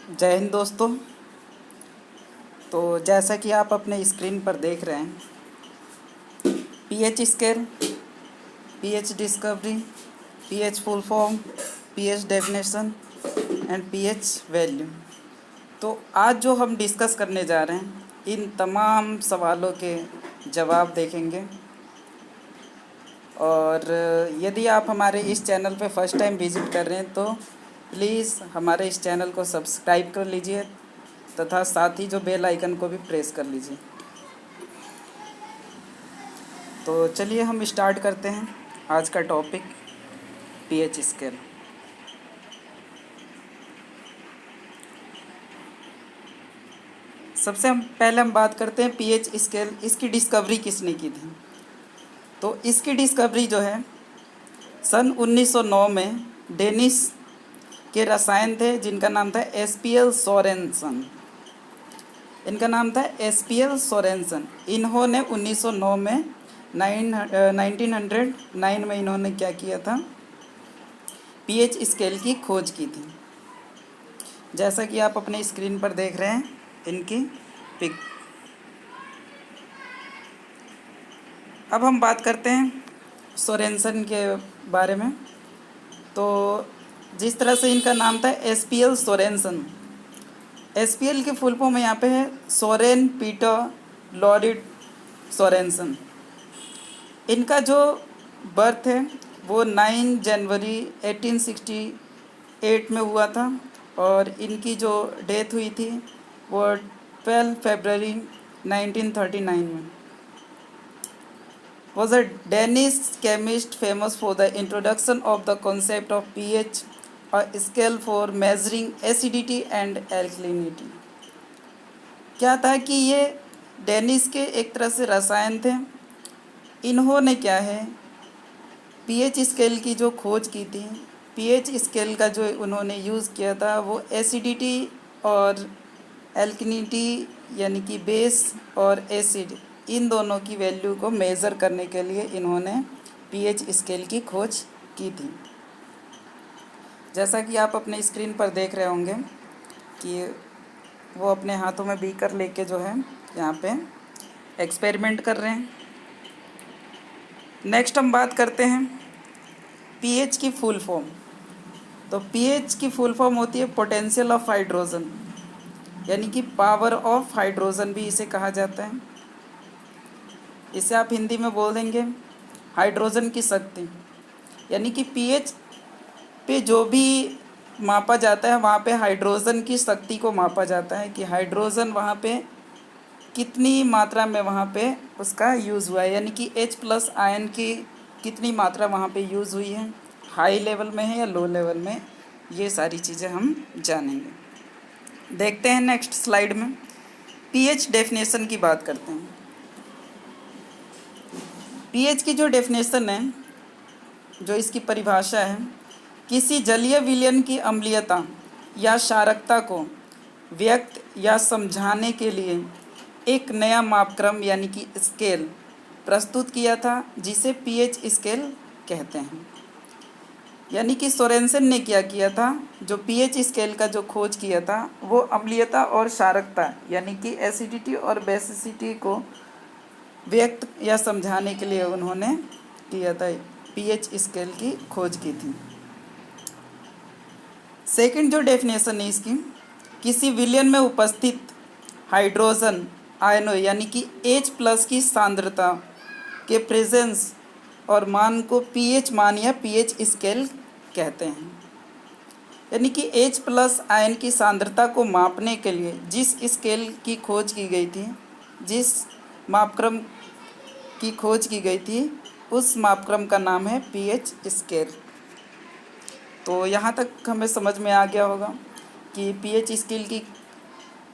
जय हिंद दोस्तों। तो जैसा कि आप अपने स्क्रीन पर देख रहे हैं, pH scale, pH discovery, pH full form, pH definition and pH value. तो आज जो हम डिस्कस करने जा रहे हैं, इन तमाम सवालों के जवाब देखेंगे। और यदि आप हमारे इस चैनल पर फर्स्ट टाइम विज़िट कर रहे हैं तो प्लीज़ हमारे इस चैनल को सब्सक्राइब कर लीजिए तथा साथ ही जो बेल आइकन को भी प्रेस कर लीजिए। तो चलिए हम स्टार्ट करते हैं आज का टॉपिक, पीएच स्केल। सबसे पहले हम बात करते हैं पीएच स्केल। इसकी डिस्कवरी किसने की थी? तो इसकी डिस्कवरी जो है सन 1909 में डेनिस के रसायन थे जिनका नाम था एसपीएल सोरेनसन। इनका नाम था एसपीएल सोरेनसन। इन्होंने 1909 में 1909 में इन्होंने क्या किया था? पीएच स्केल की खोज की थी। जैसा कि आप अपने स्क्रीन पर देख रहे हैं इनकी पिक। अब हम बात करते हैं सोरेनसन के बारे में। तो जिस तरह से इनका नाम था एसपीएल सोरेनसन, एसपीएल की फुल फॉर्म यहाँ पे है सोरेन पीटर लॉरिड सोरेनसन। इनका जो बर्थ है वो 9 जनवरी 1868 में हुआ था और इनकी जो डेथ हुई थी वो 12 फरवरी 1939 में। was a Danish chemist famous for the introduction of the concept of pH, a scale for measuring acidity and alkalinity। क्या था कि ये डेनिस के एक तरह से रसायन थे। इन्होंने क्या है पीएच स्केल की जो खोज की थी। पीएच स्केल का जो उन्होंने यूज़ किया था वो एसिडिटी और एल्कनिटी यानी कि बेस और एसिड, इन दोनों की वैल्यू को मेज़र करने के लिए इन्होंने पीएच स्केल की खोज की थी। जैसा कि आप अपने स्क्रीन पर देख रहे होंगे कि वो अपने हाथों में बीकर लेके जो है यहाँ पे एक्सपेरिमेंट कर रहे हैं। नेक्स्ट हम बात करते हैं पीएच की फुल फॉर्म। तो पीएच की फुल फॉर्म होती है पोटेंशियल ऑफ हाइड्रोजन, यानी कि पावर ऑफ हाइड्रोजन भी इसे कहा जाता है। इसे आप हिंदी में बोल देंगे हाइड्रोजन की शक्ति। यानी कि पीएच पे जो भी मापा जाता है वहाँ पे हाइड्रोजन की शक्ति को मापा जाता है कि हाइड्रोजन वहाँ पे कितनी मात्रा में वहाँ पे उसका यूज़ हुआ है, यानी कि H+ आयन की कितनी मात्रा वहाँ पे यूज़ हुई है, हाई लेवल में है या लो लेवल में, ये सारी चीज़ें हम जानेंगे। देखते हैं नेक्स्ट स्लाइड में पीएच डेफिनेशन की बात करते हैं। पीएच की जो डेफिनेशन है, जो इसकी परिभाषा है, किसी जलीय विलयन की अम्लीयता या क्षारकता को व्यक्त या समझाने के लिए एक नया मापक्रम यानी कि स्केल प्रस्तुत किया था जिसे पीएच स्केल कहते हैं। यानी कि सोरेनसन ने क्या किया था, जो पीएच स्केल का जो खोज किया था वो अम्लीयता और क्षारकता यानी कि एसिडिटी और बेसिसिटी को व्यक्त या समझाने के लिए उन्होंने किया था, पीएच स्केल की खोज की थी। सेकंड जो डेफिनेशन है इसकी, किसी विलयन में उपस्थित हाइड्रोजन आयनों यानी कि H+ की सांद्रता के प्रेजेंस और मान को पीएच मान या पीएच स्केल कहते हैं। यानी कि H+ आयन की सांद्रता को मापने के लिए जिस स्केल की खोज की गई थी, जिस मापक्रम की खोज की गई थी, उस मापक्रम का नाम है पीएच स्केल। तो यहाँ तक हमें समझ में आ गया होगा कि पीएच स्केल की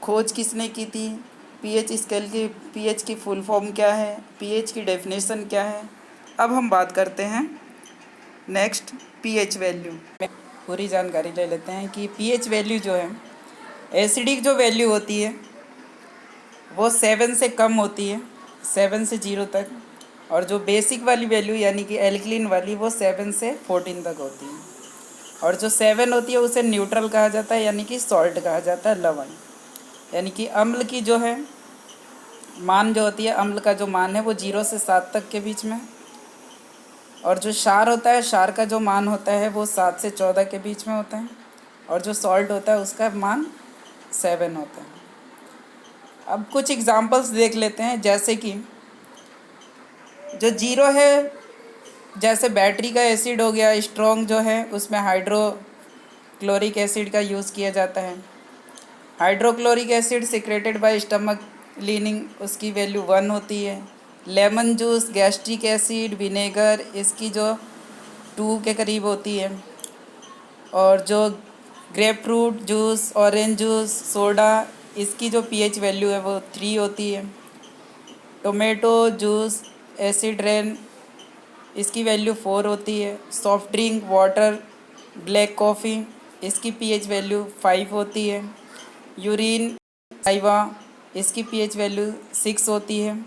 खोज किसने की थी, पीएच स्केल की पीएच की फुल फॉर्म क्या है, पीएच की डेफिनेशन क्या है। अब हम बात करते हैं नेक्स्ट पीएच वैल्यू में पूरी जानकारी ले लेते हैं कि पीएच वैल्यू जो है, एसिडिक जो वैल्यू होती है वो 7 से कम होती है, 7 से 0 तक, और जो बेसिक वाली वैल्यू यानी कि एल्कलीन वाली वो 7 से 14 तक होती है। और जो 7 होती है उसे न्यूट्रल कहा जाता है, यानी कि सॉल्ट कहा जाता है, लवण। यानी कि अम्ल की जो है मान जो होती है, अम्ल का जो मान है वो 0 से 7 तक के बीच में, और जो क्षार होता है, क्षार का जो मान होता है वो 7 से 14 के बीच में होता है, और जो सॉल्ट होता है उसका मान 7 होता है। अब कुछ एग्जांपल्स देख लेते हैं, जैसे कि जो 0 है, जैसे बैटरी का एसिड हो गया, स्ट्रॉन्ग जो है उसमें हाइड्रोक्लोरिक एसिड का यूज़ किया जाता है। Hydrochloric acid secreted by stomach leaning, उसकी वैल्यू 1 होती है। Lemon juice, gastric acid, vinegar, इसकी जो 2 के करीब होती है। और जो grep fruit juice, orange juice, soda, इसकी जो पीएच वैल्यू है वो 3 होती है। टोमेटो जूस, एसिड रेन, इसकी वैल्यू 4 होती है। Soft drink, water, black coffee, इसकी पीएच वैल्यू 5 होती है। यूरिन, साइवा, इसकी पीएच वैल्यू 6 होती है।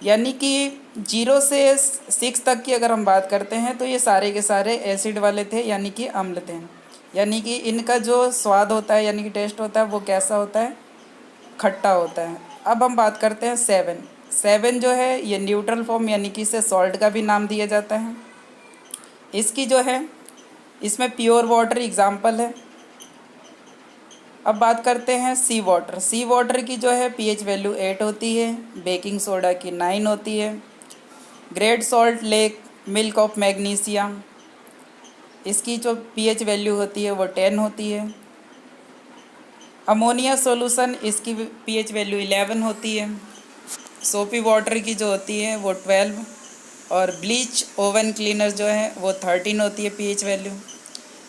यानी कि 0 से 6 तक की अगर हम बात करते हैं तो ये सारे के सारे एसिड वाले थे, यानी कि अम्ल थे। यानी कि इनका जो स्वाद होता है, यानी कि टेस्ट होता है, वो कैसा होता है? खट्टा होता है। अब हम बात करते हैं 7 जो है ये न्यूट्रल फॉर्म, यानी कि इसे सॉल्ट का भी नाम दिया जाता है। इसकी जो है, इसमें प्योर वाटर एग्जाम्पल है। अब बात करते हैं सी वाटर की जो है पीएच वैल्यू 8 होती है। बेकिंग सोडा की 9 होती है। Great salt lake milk of magnesia, इसकी जो पीएच वैल्यू होती है वो 10 होती है। अमोनिया सॉल्यूशन, इसकी पीएच वैल्यू 11 होती है। सोपी वाटर की जो होती है वो 12, और ब्लीच ओवन क्लीनर जो है वो 13 होती है pH value.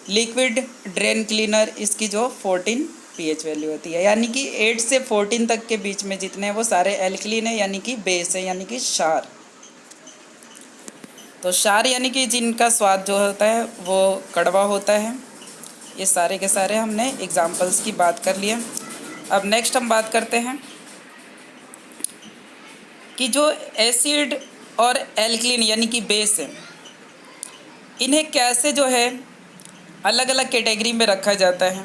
Liquid drain cleaner, इसकी जो 14 पीएच वैल्यू होती है। यानी कि 8 से 14 तक के बीच में जितने हैं वो सारे एल्कलीन है, यानी कि बेस है, यानी कि क्षार। तो क्षार यानी कि जिनका स्वाद जो होता है वो कड़वा होता है। ये सारे के सारे हमने एग्जाम्पल्स की बात कर लिए। अब नेक्स्ट हम बात करते हैं कि जो एसिड और एल्कलीन यानी कि बेस है, इन्हें कैसे जो है अलग अलग कैटेगरी में रखा जाता है।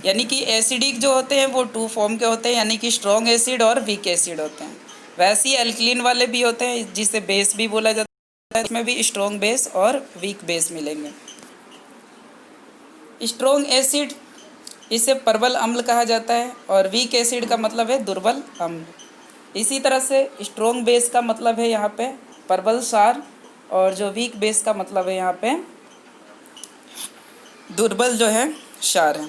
यानी कि एसिडिक जो होते हैं वो 2 फॉर्म के होते हैं, यानी कि स्ट्रॉन्ग एसिड और वीक एसिड होते हैं। वैसे ही एल्कलीन वाले भी होते हैं जिसे बेस भी बोला जाता है, इसमें भी स्ट्रॉन्ग बेस और वीक बेस मिलेंगे। स्ट्रॉन्ग एसिड, इसे प्रबल अम्ल कहा जाता है, और वीक एसिड का मतलब है दुर्बल अम्ल। इसी तरह से स्ट्रॉन्ग बेस का मतलब है यहाँ पे प्रबल क्षार, और जो वीक बेस का मतलब है यहाँ पे दुर्बल जो है क्षार है।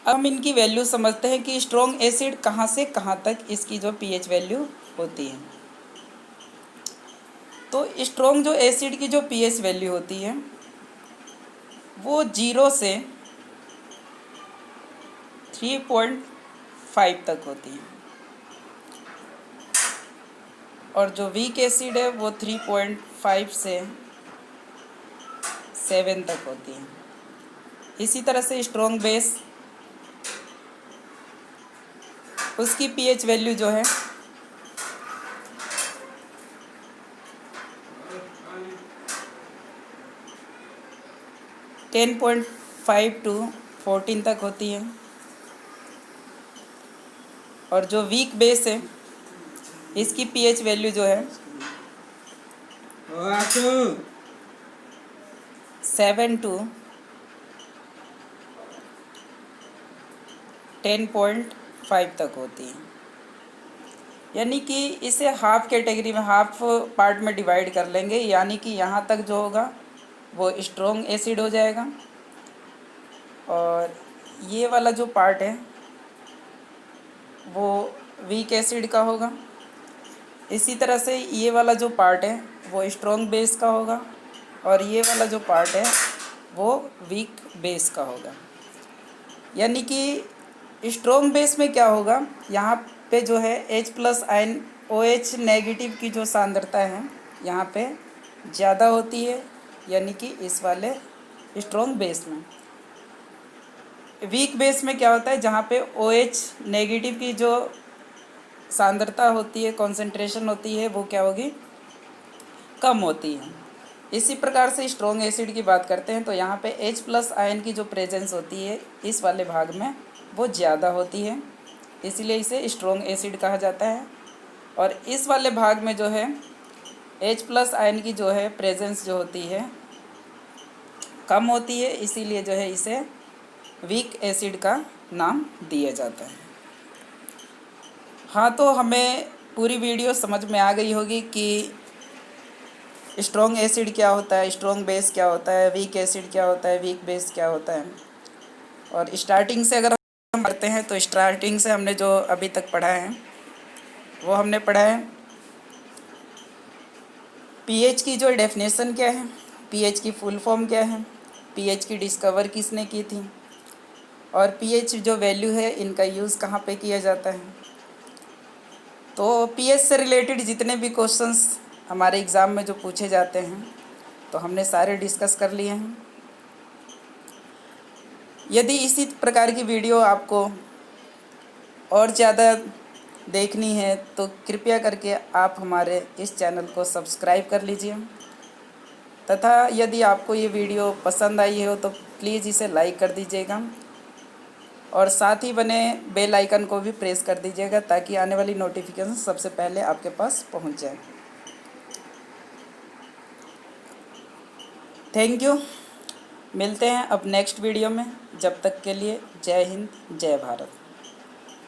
अब हम इनकी वैल्यू समझते हैं कि स्ट्रॉन्ग एसिड कहाँ से कहाँ तक इसकी जो पीएच वैल्यू होती है। तो स्ट्रॉन्ग जो एसिड की जो पीएच वैल्यू होती है वो 0 से 3.5 तक होती है, और जो वीक एसिड है वो 3.5 से 7 तक होती है। इसी तरह से स्ट्रॉन्ग बेस, उसकी पीएच वैल्यू जो है 10.5 टू 14 तक होती है, और जो वीक बेस है इसकी पीएच वैल्यू जो है 7 टू 10.5 तक होती है। यानी कि इसे हाफ कैटेगरी में, हाफ पार्ट में डिवाइड कर लेंगे। यानी कि यहाँ तक जो होगा वो स्ट्रॉन्ग एसिड हो जाएगा, और ये वाला जो पार्ट है वो वीक एसिड का होगा। इसी तरह से ये वाला जो पार्ट है वो स्ट्रॉन्ग बेस का होगा, और ये वाला जो पार्ट है वो वीक बेस का होगा। यानी कि स्ट्रॉन्ग बेस में क्या होगा, यहाँ पे जो है H+ आयन OH नेगेटिव की जो सांद्रता है यहाँ पे ज़्यादा होती है, यानी कि इस वाले स्ट्रॉन्ग बेस में। वीक बेस में क्या होता है, जहाँ पे OH नेगेटिव की जो सांद्रता होती है, कॉन्सेंट्रेशन होती है, वो क्या होगी, कम होती है। इसी प्रकार से स्ट्रॉन्ग एसिड की बात करते हैं तो यहाँ पे H+ आयन की जो प्रेजेंस होती है इस वाले भाग में वो ज़्यादा होती है, इसीलिए इसे स्ट्रॉन्ग एसिड कहा जाता है। और इस वाले भाग में जो है H+ आयन की जो है प्रेजेंस जो होती है कम होती है, इसीलिए जो है इसे वीक एसिड का नाम दिया जाता है। हाँ, तो हमें पूरी वीडियो समझ में आ गई होगी कि स्ट्रॉन्ग एसिड क्या होता है, स्ट्रॉन्ग बेस क्या होता है, वीक एसिड क्या होता है, वीक बेस क्या होता है। और स्टार्टिंग से अगर हम करते हैं तो स्टार्टिंग से हमने जो अभी तक पढ़ा है वो हमने पढ़ा है पीएच की जो डेफिनेशन क्या है, पीएच की फुल फॉर्म क्या है, पीएच की डिस्कवर किसने की थी, और पीएच जो वैल्यू है इनका यूज़ कहाँ पे किया जाता है। तो पीएच से रिलेटेड जितने भी क्वेश्चंस हमारे एग्ज़ाम में जो पूछे जाते हैं तो हमने सारे डिस्कस कर लिए हैं। यदि इसी प्रकार की वीडियो आपको और ज़्यादा देखनी है तो कृपया करके आप हमारे इस चैनल को सब्सक्राइब कर लीजिए, तथा यदि आपको ये वीडियो पसंद आई हो तो प्लीज़ इसे लाइक कर दीजिएगा और साथ ही बने बेल आइकन को भी प्रेस कर दीजिएगा ताकि आने वाली नोटिफिकेशन सबसे पहले आपके पास पहुंच जाए। Thank you. मिलते हैं अब नेक्स्ट वीडियो में। जब तक के लिए जय हिंद, जय भारत।